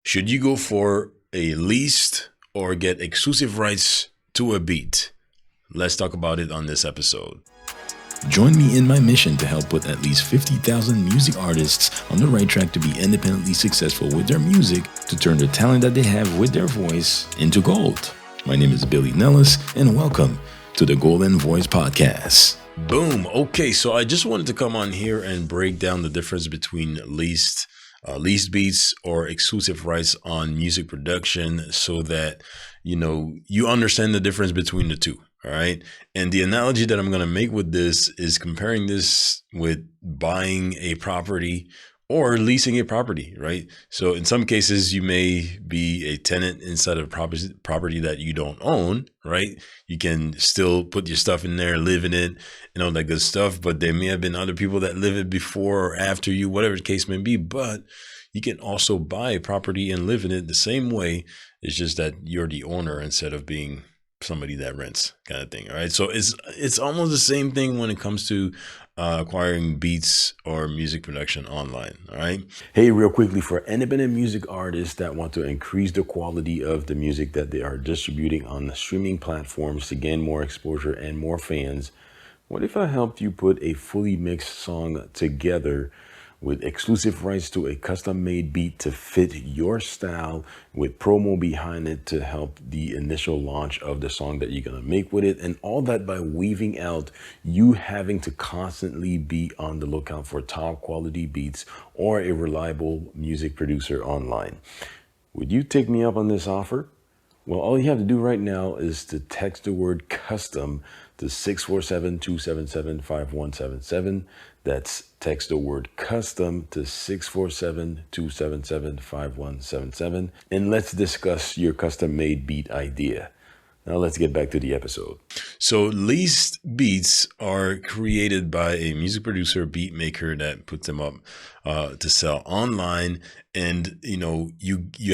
Should you go for a leased or get exclusive rights to a beat? Let's talk about it on this episode. Join me in my mission to help put at least 50,000 music artists on the right track to be independently successful with their music, to turn the talent that they have with their voice into gold. My name is Billy Nellis, and welcome to the Golden Voice Podcast. Boom. Okay, so I just wanted to come on here and break down the difference between leased beats or exclusive rights on music production so that, you understand the difference between the two. All right. And the analogy that I'm going to make with this is comparing this with buying a property or leasing a property, right? So in some cases, you may be a tenant inside of a property that you don't own, right? You can still put your stuff in there, live in it, and all that good stuff. But there may have been other people that live it before or after you, whatever the case may be. But you can also buy a property and live in it the same way. It's just that you're the owner instead of being somebody that rents, kind of thing. All right. So it's almost the same thing when it comes to acquiring beats or music production online. All right. Hey, real quickly, for independent music artists that want to increase the quality of the music that they are distributing on the streaming platforms to gain more exposure and more fans, what if I helped you put a fully mixed song together with exclusive rights to a custom-made beat to fit your style, with promo behind it to help the initial launch of the song that you're going to make with it, and all that by weaving out you having to constantly be on the lookout for top quality beats or a reliable music producer online? Would you take me up on this offer? Well, all you have to do right now is to text the word custom to 647-277-5177. That's text the word custom to 647-277-5177. And let's discuss your custom made beat idea. Now let's get back to the episode. So leased beats are created by a music producer, beat maker that puts them up to sell online. And, you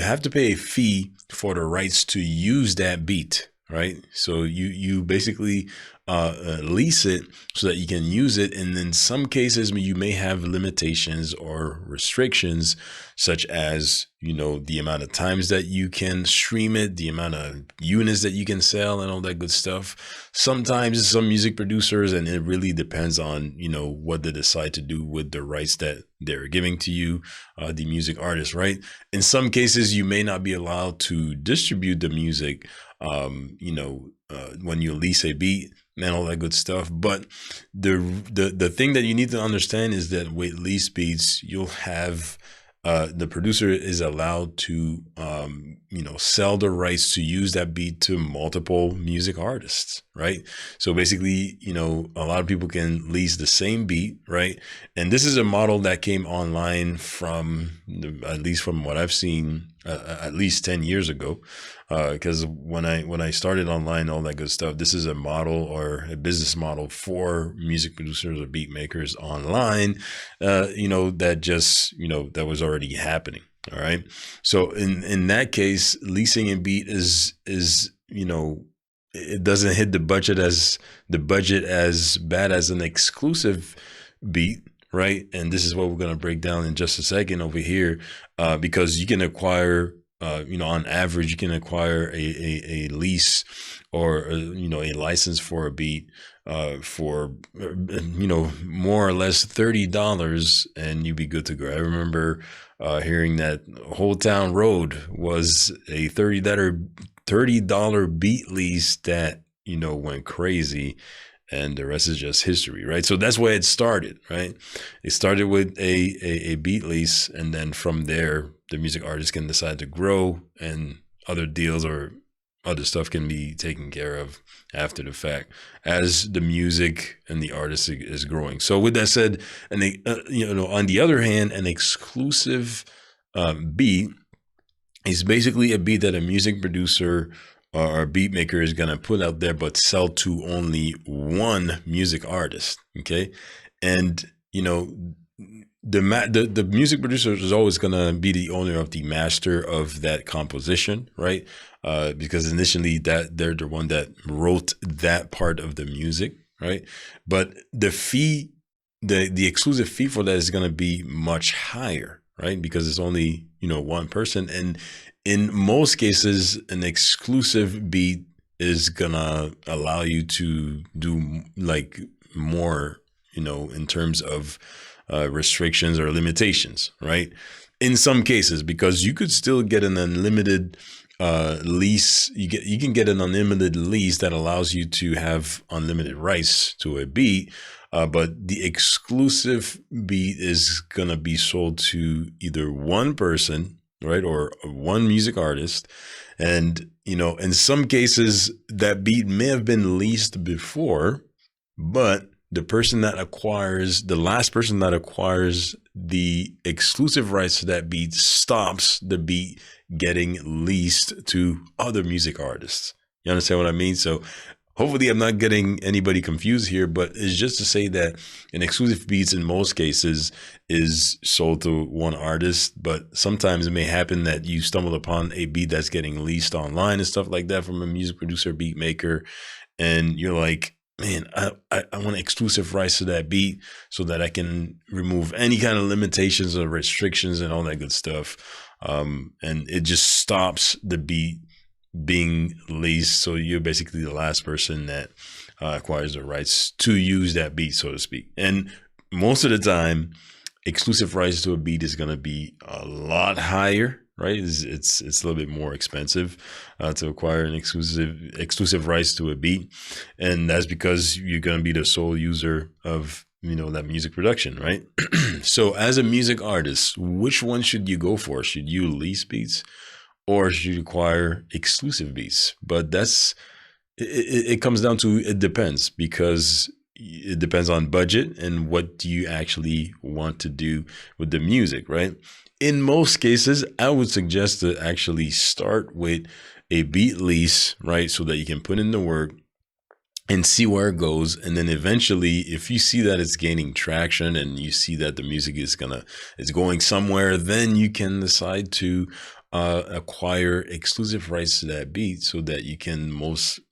have to pay a fee for the rights to use that beat, right? So you basically lease it so that you can use it. And in some cases, you may have limitations or restrictions, such as, the amount of times that you can stream it, the amount of units that you can sell, and all that good stuff. Sometimes some music producers, and it really depends on, what they decide to do with the rights that they're giving to you, the music artist, right? In some cases, you may not be allowed to distribute the music, when you lease a beat and all that good stuff. But the thing that you need to understand is that with leased beats, you'll have the producer is allowed to, sell the rights to use that beat to multiple music artists, right? So basically, a lot of people can lease the same beat, right? And this is a model that came online at least from what I've seen, at least 10 years ago. Because when I started online, all that good stuff, this is a model or a business model for music producers or beat makers online, that just, that was already happening. All right. So in that case, leasing a beat is, it doesn't hit the budget as bad as an exclusive beat. Right. And this is what we're going to break down in just a second over here, because you can acquire on average, you can acquire a lease or, a license for a beat for, more or less $30, and you'd be good to go. I remember hearing that Whole Town Road was a $30 beat lease that, went crazy. And the rest is just history, right? So that's where it started, right? It started with a beat lease, and then from there, the music artist can decide to grow, and other deals or other stuff can be taken care of after the fact as the music and the artist is growing. So with that said, and on the other hand, an exclusive beat is basically a beat that a music producer or a beat maker is going to put out there, but sell to only one music artist. Okay. And, the music producer is always going to be the owner of the master of that composition, right? Because initially that they're the one that wrote that part of the music, right? But the fee, the exclusive fee for that is going to be much higher, right? Because it's only, one person. And in most cases, an exclusive beat is gonna allow you to do like more, in terms of restrictions or limitations, right? In some cases, because you could still get an unlimited lease. You can get an unlimited lease that allows you to have unlimited rights to a beat. But the exclusive beat is gonna be sold to either one person, right, or one music artist. And in some cases, that beat may have been leased before, but the last person that acquires the exclusive rights to that beat stops the beat getting leased to other music artists. You understand what I mean? So hopefully I'm not getting anybody confused here, but it's just to say that an exclusive beats in most cases is sold to one artist, but sometimes it may happen that you stumble upon a beat that's getting leased online and stuff like that from a music producer, beat maker, and you're like, man, I want exclusive rights to that beat so that I can remove any kind of limitations or restrictions and all that good stuff. And it just stops the beat being leased. So you're basically the last person that acquires the rights to use that beat, so to speak. And most of the time, exclusive rights to a beat is going to be a lot higher, right? It's a little bit more expensive to acquire an exclusive rights to a beat. And that's because you're going to be the sole user of that music production, right? So as a music artist, which one should you go for? Should you lease beats or should you acquire exclusive beats? But it comes down to, it depends, because it depends on budget and what do you actually want to do with the music, right? In most cases, I would suggest to actually start with a beat lease, right? So that you can put in the work and see where it goes. And then eventually, if you see that it's gaining traction and you see that the music is going somewhere, then you can decide to acquire exclusive rights to that beat so that you can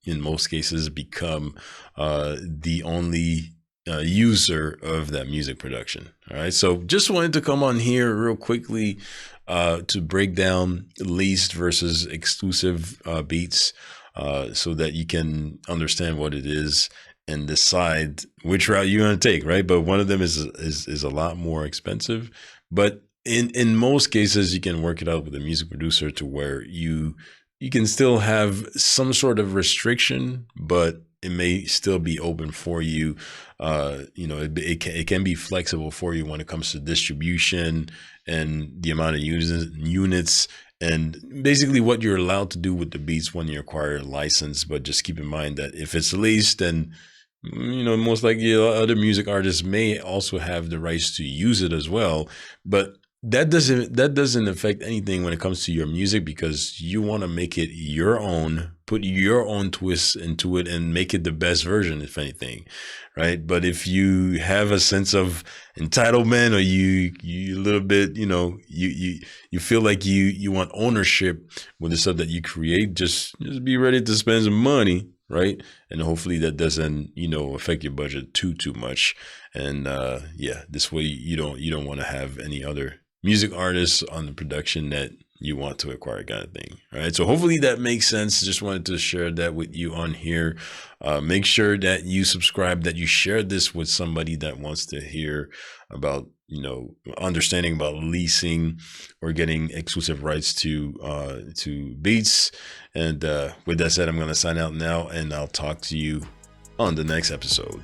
in most cases become the only user of that music production. All right. So just wanted to come on here real quickly to break down leased versus exclusive beats so that you can understand what it is and decide which route you're going to take. Right. But one of them is a lot more expensive, but in most cases, you can work it out with a music producer to where you can still have some sort of restriction, but it may still be open for you. It can be flexible for you when it comes to distribution and the amount of units and basically what you're allowed to do with the beats when you acquire a license. But just keep in mind that if it's leased, then most likely other music artists may also have the rights to use it as well. But that doesn't affect anything when it comes to your music, because you want to make it your own, put your own twists into it and make it the best version, if anything, right? But if you have a sense of entitlement, or you a little bit, you feel like you want ownership with the stuff that you create, just be ready to spend some money, right? And hopefully that doesn't, affect your budget too much. And this way you don't want to have any other music artists on the production that you want to acquire, kind of thing. All right. So hopefully that makes sense. Just wanted to share that with you on here. Make sure that you subscribe, that you share this with somebody that wants to hear about, understanding about leasing or getting exclusive rights to beats. And with that said, I'm going to sign out now, and I'll talk to you on the next episode.